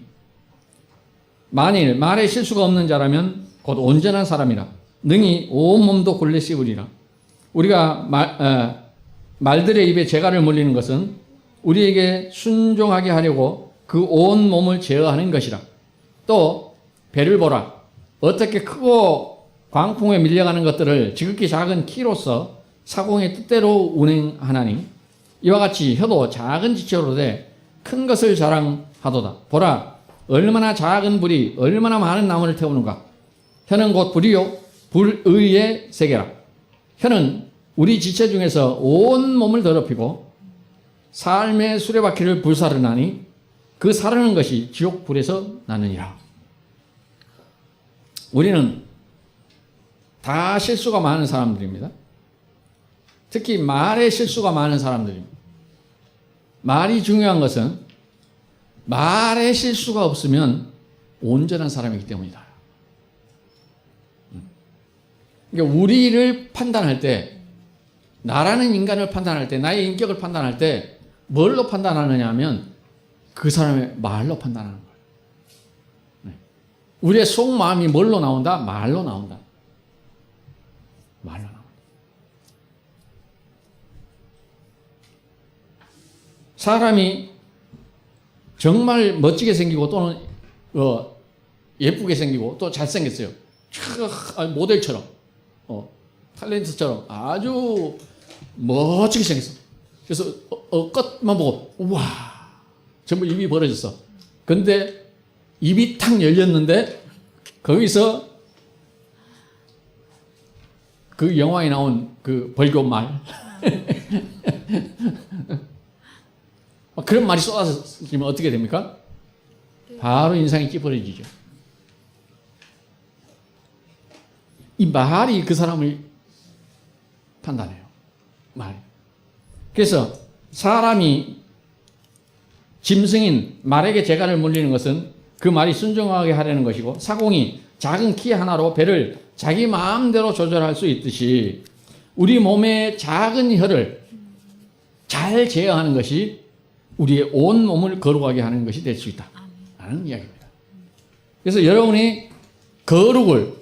만일 말에 실수가 없는 자라면 곧 온전한 사람이라 능히 온몸도 굴레 씹으리라. 우리가 말들의 입에 재갈을 물리는 것은 우리에게 순종하게 하려고 그 온 몸을 제어하는 것이라. 또 배를 보라. 어떻게 크고 광풍에 밀려가는 것들을 지극히 작은 키로서 사공의 뜻대로 운행하나니 이와 같이 혀도 작은 지체로 돼 큰 것을 자랑하도다. 보라, 얼마나 작은 불이 얼마나 많은 나무를 태우는가. 혀는 곧 불이요 불의의 세계라. 혀는 우리 지체 중에서 온 몸을 더럽히고 삶의 수레바퀴를 불사르나니 그 사르는 것이 지옥 불에서 나느니라. 우리는 다 실수가 많은 사람들입니다. 특히 말에 실수가 많은 사람들입니다. 말이 중요한 것은 말에 실수가 없으면 온전한 사람이기 때문이다. 그러니까 우리를 판단할 때, 나라는 인간을 판단할 때, 나의 인격을 판단할 때 뭘로 판단하느냐 하면 그 사람의 말로 판단하는 거예요. 네. 우리의 속마음이 뭘로 나온다? 말로 나온다. 말로 나온다. 사람이 정말 멋지게 생기고 또는 예쁘게 생기고 또 잘생겼어요. 모델처럼, 탤런트처럼 아주 멋지게 생겼어. 그래서 끝만 보고 우와, 전부 입이 벌어졌어. 근데 입이 탁 열렸는데 거기서 그 영화에 나온 그 벌교 말 그런 말이 쏟아지면 어떻게 됩니까? 바로 인상이 찌푸려지죠. 이 말이 그 사람을 판단해요. 말. 그래서 사람이 짐승인 말에게 재갈을 물리는 것은 그 말이 순종하게 하려는 것이고, 사공이 작은 키 하나로 배를 자기 마음대로 조절할 수 있듯이 우리 몸의 작은 혀를 잘 제어하는 것이 우리의 온 몸을 거룩하게 하는 것이 될 수 있다 라는 이야기입니다. 그래서 여러분이 거룩을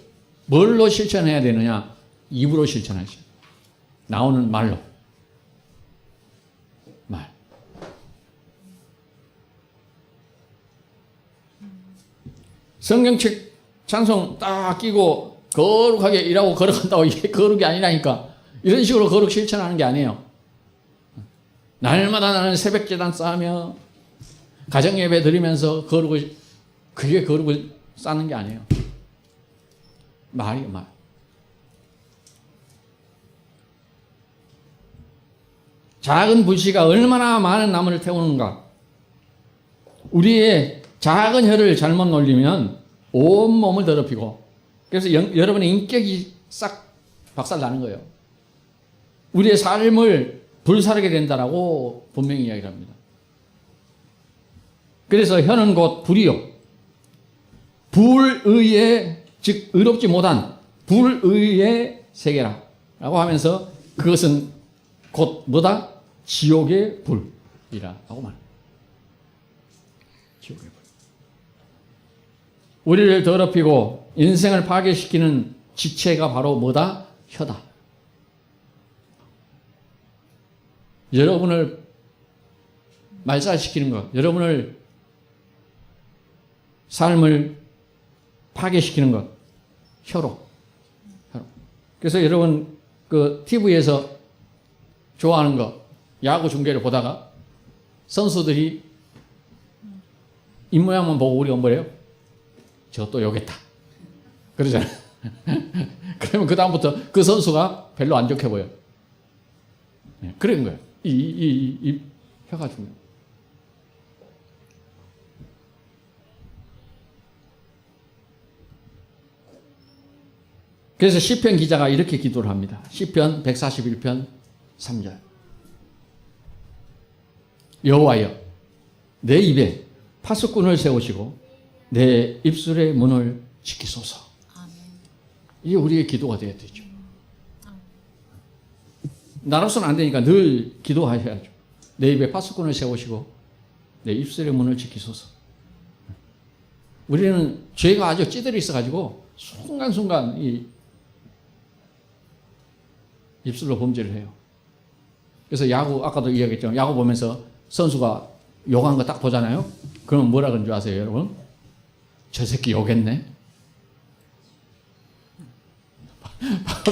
뭘로 실천해야 되느냐? 입으로 실천하죠. 나오는 말로. 말. 성경책 찬송 딱 끼고 거룩하게 일하고 걸어간다고 이게 거룩이 아니라니까. 이런 식으로 거룩 실천하는 게 아니에요. 날마다 나는 새벽제단 쌓으며 가정예배 드리면서 그게 거룩을 쌓는 게 아니에요. 말이에요, 말. 작은 불씨가 얼마나 많은 나무를 태우는가. 우리의 작은 혀를 잘못 놀리면 온몸을 더럽히고, 그래서 여러분의 인격이 싹 박살나는 거예요. 우리의 삶을 불사르게 된다라고 분명히 이야기를 합니다. 그래서 혀는 곧 불이요 불의의, 즉 의롭지 못한 불의의 세계라 라고 하면서 그것은 곧 뭐다? 지옥의 불이라 하고 말합니다. 지옥의 불. 우리를 더럽히고 인생을 파괴시키는 지체가 바로 뭐다? 혀다. 여러분을 말살시키는 것, 여러분을 삶을 파괴시키는 것, 혀로. 그래서 여러분 그 TV에서 좋아하는 거, 야구 중계를 보다가 선수들이 입모양만 보고 우리가 뭐래요? 저것도 요겠다. 그러잖아요. 그러면 그 다음부터 그 선수가 별로 안 좋게 보여. 네, 그런 거예요. 이 혀가 중요해요. 그래서 시편 기자가 이렇게 기도를 합니다. 시편 141편 3절. 여호와여, 내 입에 파수꾼을 세우시고 내 입술의 문을 지키소서. 이게 우리의 기도가 되어야 되죠. 나로서는 안 되니까 늘 기도하셔야죠. 내 입에 파수꾼을 세우시고 내 입술의 문을 지키소서. 우리는 죄가 아주 찌들어 있어가지고 순간순간 입술로 범죄를 해요. 그래서 야구, 아까도 이야기했죠. 야구 보면서 선수가 욕한 거 딱 보잖아요. 그러면 뭐라 그런 줄 아세요, 여러분? 저 새끼 욕했네.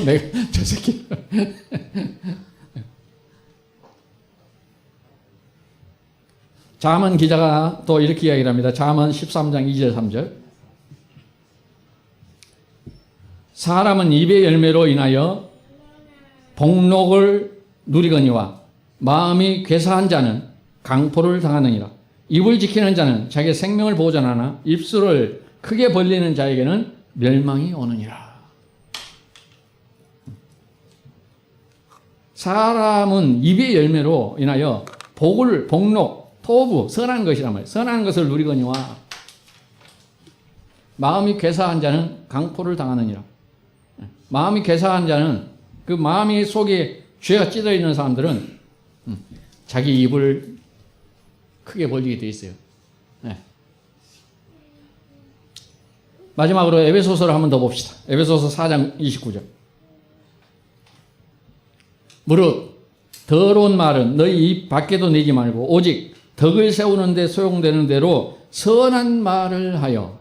내가 저 새끼. 잠언 기자가 또 이렇게 이야기를 합니다. 잠언 13장 2절 3절. 사람은 입의 열매로 인하여 복록을 누리거니와 마음이 괴사한 자는 강포를 당하느니라. 입을 지키는 자는 자기의 생명을 보존하나 입술을 크게 벌리는 자에게는 멸망이 오느니라. 사람은 입의 열매로 인하여 복록, 토부, 선한 것이란 말이에요. 선한 것을 누리거니와 마음이 괴사한 자는 강포를 당하느니라. 마음이 괴사한 자는 그 마음이 속에 죄가 찢어 있는 사람들은 자기 입을 크게 벌리게 돼 있어요. 네. 마지막으로 에베소서를 한 번 더 봅시다. 에베소서 4장 29절. 무릇 더러운 말은 너희 입 밖에도 내지 말고 오직 덕을 세우는 데 소용되는 대로 선한 말을 하여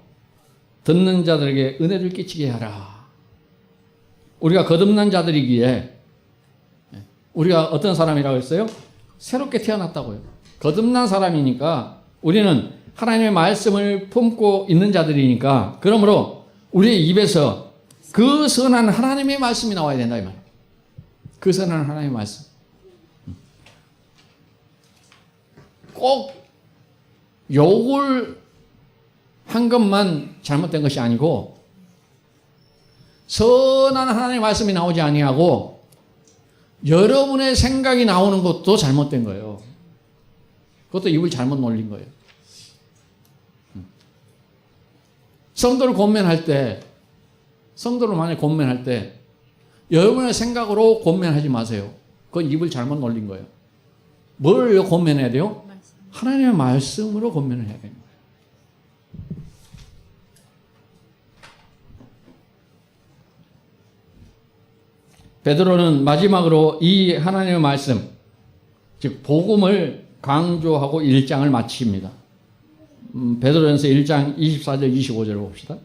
듣는 자들에게 은혜를 끼치게 하라. 우리가 거듭난 자들이기에 우리가 어떤 사람이라고 했어요? 새롭게 태어났다고요. 거듭난 사람이니까 우리는 하나님의 말씀을 품고 있는 자들이니까 그러므로 우리의 입에서 그 선한 하나님의 말씀이 나와야 된다 이 말이에요. 그 선한 하나님의 말씀. 꼭 욕을 한 것만 잘못된 것이 아니고 선한 하나님의 말씀이 나오지 아니하고 여러분의 생각이 나오는 것도 잘못된 거예요. 그것도 입을 잘못 놀린 거예요. 성도를 권면할 때, 성도를 만약에 권면할 때 여러분의 생각으로 권면하지 마세요. 그건 입을 잘못 놀린 거예요. 뭘 권면해야 돼요? 하나님의 말씀으로 권면을 해야 됩니다. 베드로는 마지막으로 이 하나님의 말씀, 즉 복음을 강조하고 1장을 마칩니다. 베드로전서 1장 24절 25절을 봅시다.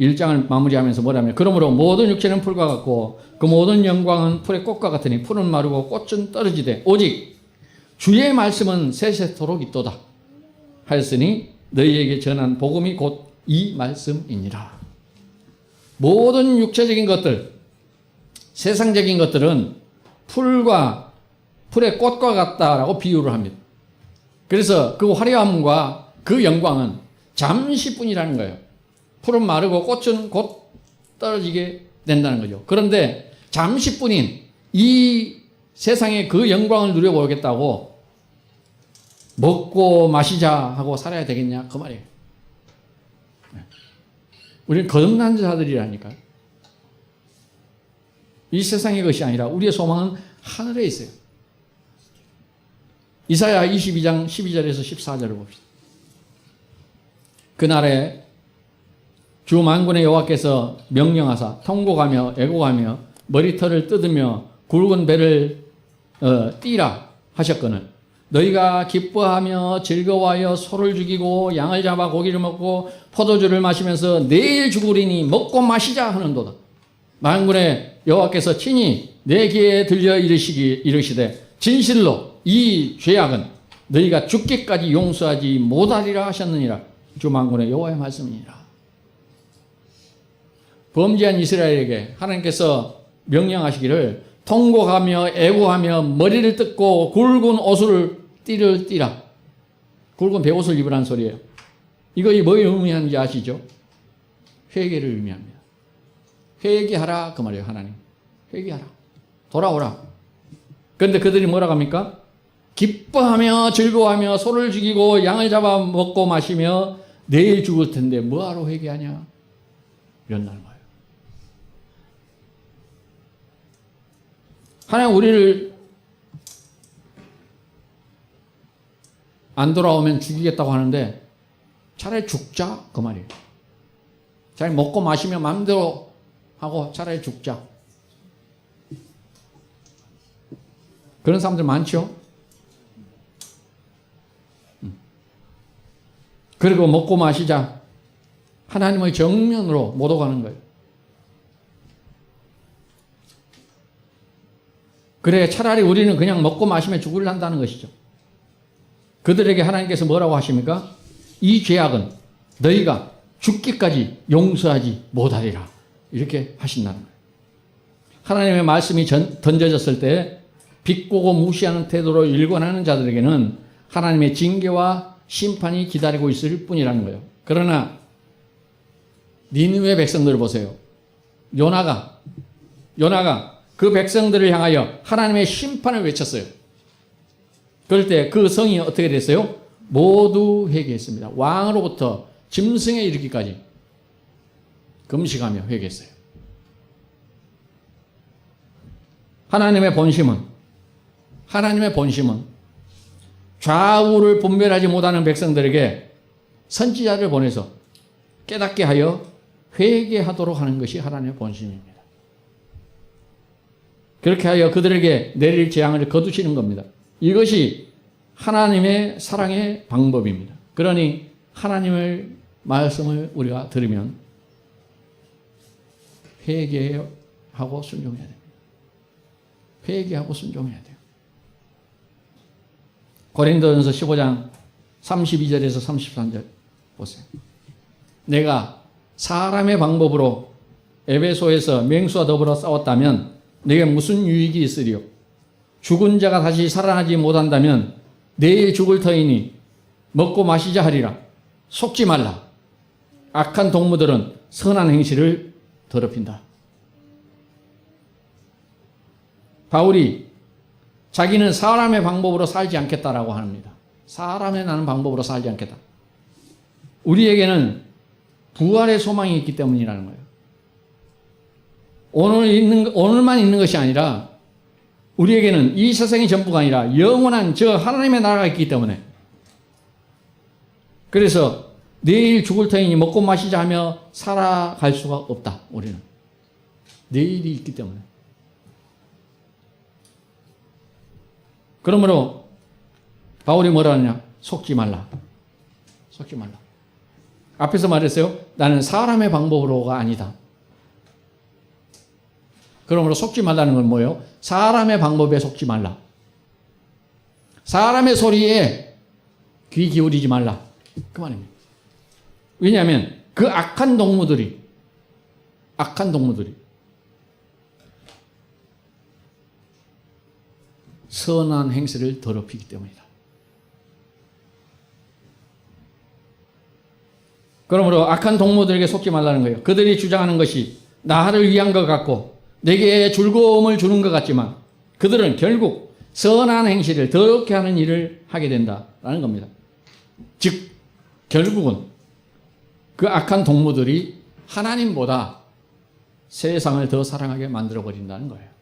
1장을 마무리하면서 뭐라면 그러므로 모든 육체는 풀과 같고 그 모든 영광은 풀의 꽃과 같으니 풀은 마르고 꽃은 떨어지되 오직 주의 말씀은 세세토록 있도다 하였으니 너희에게 전한 복음이 곧 이 말씀이니라. 모든 육체적인 것들, 세상적인 것들은 풀의 꽃과 같다라고 비유를 합니다. 그래서 그 화려함과 그 영광은 잠시뿐이라는 거예요. 풀은 마르고 꽃은 곧 떨어지게 된다는 거죠. 그런데 잠시뿐인 이 세상의 그 영광을 누려보겠다고 먹고 마시자 하고 살아야 되겠냐? 그 말이에요. 우리는 거듭난 자들이라니까요. 이 세상의 것이 아니라 우리의 소망은 하늘에 있어요. 이사야 22장 12절에서 14절을 봅시다. 그날에 주 만군의 여호와께서 명령하사 통곡하며 애곡하며 머리털을 뜯으며 굵은 배를 띠라 하셨거늘 너희가 기뻐하며 즐거워하여 소를 죽이고 양을 잡아 고기를 먹고 포도주를 마시면서 내일 죽으리니 먹고 마시자 하는도다. 만군의 여호와께서 친히 내 귀에 들려 이르시되 진실로 이 죄악은 너희가 죽기까지 용서하지 못하리라 하셨느니라. 주 만군의 여호와의 말씀이니라. 범죄한 이스라엘에게 하나님께서 명령하시기를 통곡하며 애고하며 머리를 뜯고 굵은 옷을 띠라. 굵은 베옷을 입으라는 소리예요. 이거 뭐 의미하는지 아시죠? 회개를 의미합니다. 회개하라 그 말이에요. 하나님. 회개하라. 돌아오라. 그런데 그들이 뭐라고 합니까? 기뻐하며 즐거워하며 소를 죽이고 양을 잡아 먹고 마시며 내일 죽을 텐데 뭐하러 회개하냐? 이런다는 거예요. 하나님 우리를 안 돌아오면 죽이겠다고 하는데 차라리 죽자 그 말이에요. 차라리 먹고 마시며 마음대로 하고 차라리 죽자. 그런 사람들 많죠? 그리고 먹고 마시자 하나님의 정면으로 못 오가는 거예요. 그래 차라리 우리는 그냥 먹고 마시면 죽을란다는 것이죠. 그들에게 하나님께서 뭐라고 하십니까? 이 죄악은 너희가 죽기까지 용서하지 못하리라 이렇게 하신다는 거예요. 하나님의 말씀이 던져졌을 때 비꼬고 무시하는 태도로 일관하는 자들에게는 하나님의 징계와 심판이 기다리고 있을 뿐이라는 거예요. 그러나 니느웨 백성들을 보세요. 요나가 그 백성들을 향하여 하나님의 심판을 외쳤어요. 그럴 때 그 성이 어떻게 됐어요? 모두 회개했습니다. 왕으로부터 짐승에 이르기까지 금식하며 회개했어요. 하나님의 본심은 좌우를 분별하지 못하는 백성들에게 선지자를 보내서 깨닫게 하여 회개하도록 하는 것이 하나님의 본심입니다. 그렇게 하여 그들에게 내릴 재앙을 거두시는 겁니다. 이것이 하나님의 사랑의 방법입니다. 그러니 하나님의 말씀을 우리가 들으면 회개하고 순종해야 됩니다. 회개하고 순종해야 돼요. 고린도전서 15장 32절에서 33절 보세요. 내가 사람의 방법으로 에베소에서 맹수와 더불어 싸웠다면 내게 무슨 유익이 있으리요? 죽은 자가 다시 살아나지 못한다면 내일 죽을 터이니 먹고 마시자 하리라. 속지 말라. 악한 동무들은 선한 행실을 더럽힌다. 바울이 자기는 사람의 방법으로 살지 않겠다라고 합니다. 사람의 나는 방법으로 살지 않겠다. 우리에게는 부활의 소망이 있기 때문이라는 거예요. 오늘만 있는 것이 아니라 우리에게는 이 세상이 전부가 아니라 영원한 저 하나님의 나라가 있기 때문에 그래서 내일 죽을 터이니 먹고 마시자 하며 살아갈 수가 없다. 우리는 내일이 있기 때문에. 그러므로 바울이 뭐라 하느냐? 속지 말라. 속지 말라. 앞에서 말했어요. 나는 사람의 방법으로가 아니다. 그러므로 속지 말라는 건 뭐예요? 사람의 방법에 속지 말라. 사람의 소리에 귀 기울이지 말라. 그 말입니다. 왜냐하면 그 악한 동무들이 선한 행실을 더럽히기 때문이다. 그러므로 악한 동무들에게 속지 말라는 거예요. 그들이 주장하는 것이 나를 위한 것 같고 내게 즐거움을 주는 것 같지만 그들은 결국 선한 행실을 더럽게 하는 일을 하게 된다라는 겁니다. 즉 결국은 그 악한 동무들이 하나님보다 세상을 더 사랑하게 만들어 버린다는 거예요.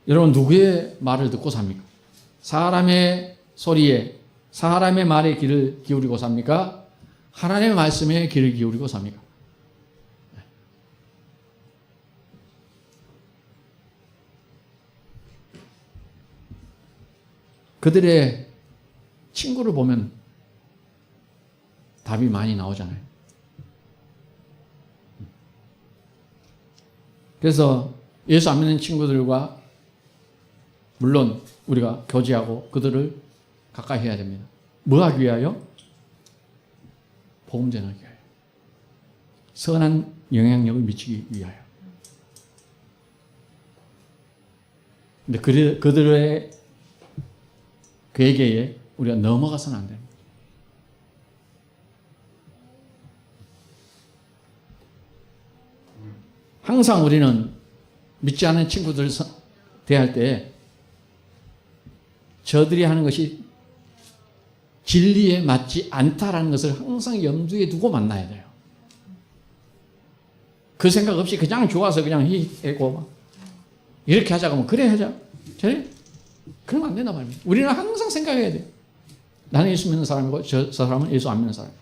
여러분 누구의 말을 듣고 삽니까? 사람의 소리에 사람의 말에 귀를 기울이고 삽니까? 하나님의 말씀에 귀를 기울이고 삽니까? 그들의 친구를 보면 답이 많이 나오잖아요. 그래서 예수 안 믿는 친구들과 물론 우리가 교제하고 그들을 가까이 해야 됩니다. 뭐 하기 위하여? 복음 전하기 위하여. 선한 영향력을 미치기 위하여. 근데 그들의 괴계에 우리가 넘어가서는 안 됩니다. 항상 우리는 믿지 않는 친구들 대할 때 저들이 하는 것이 진리에 맞지 않다라는 것을 항상 염두에 두고 만나야 돼요. 그 생각 없이 그냥 좋아서 그냥 희애고 이렇게 하자고 하면 그래 하자. 저래? 그러면 안 된단 말입니다. 우리는 항상 생각해야 돼요. 나는 예수 믿는 사람이고 저 사람은 예수 안 믿는 사람이에요.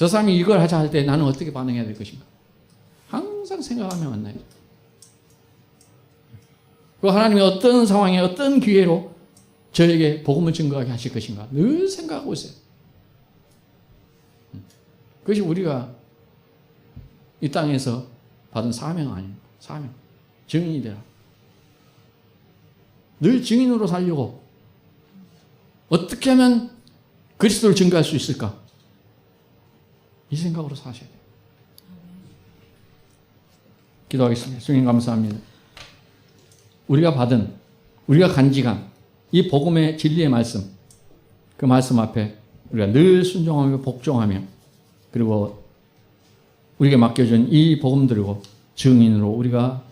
저 사람이 이걸 하자 할 때 나는 어떻게 반응해야 될 것인가? 항상 생각하며 만나요. 그 하나님이 어떤 상황에 어떤 기회로 저에게 복음을 증거하게 하실 것인가 늘 생각하고 있어요. 그것이 우리가 이 땅에서 받은 사명 아니에요. 사명. 증인이 되라. 늘 증인으로 살려고 어떻게 하면 그리스도를 증거할 수 있을까? 이 생각으로 사셔야 돼요. 기도하겠습니다. 주님 감사합니다. 우리가 받은, 우리가 간직한 이 복음의 진리의 말씀, 그 말씀 앞에 우리가 늘 순종하며 복종하며 그리고 우리에게 맡겨준 이 복음 들고 증인으로 우리가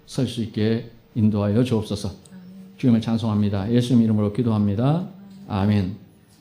설 수 있게 인도하여 주옵소서. 주님을 찬송합니다. 예수님 이름으로 기도합니다. 아멘.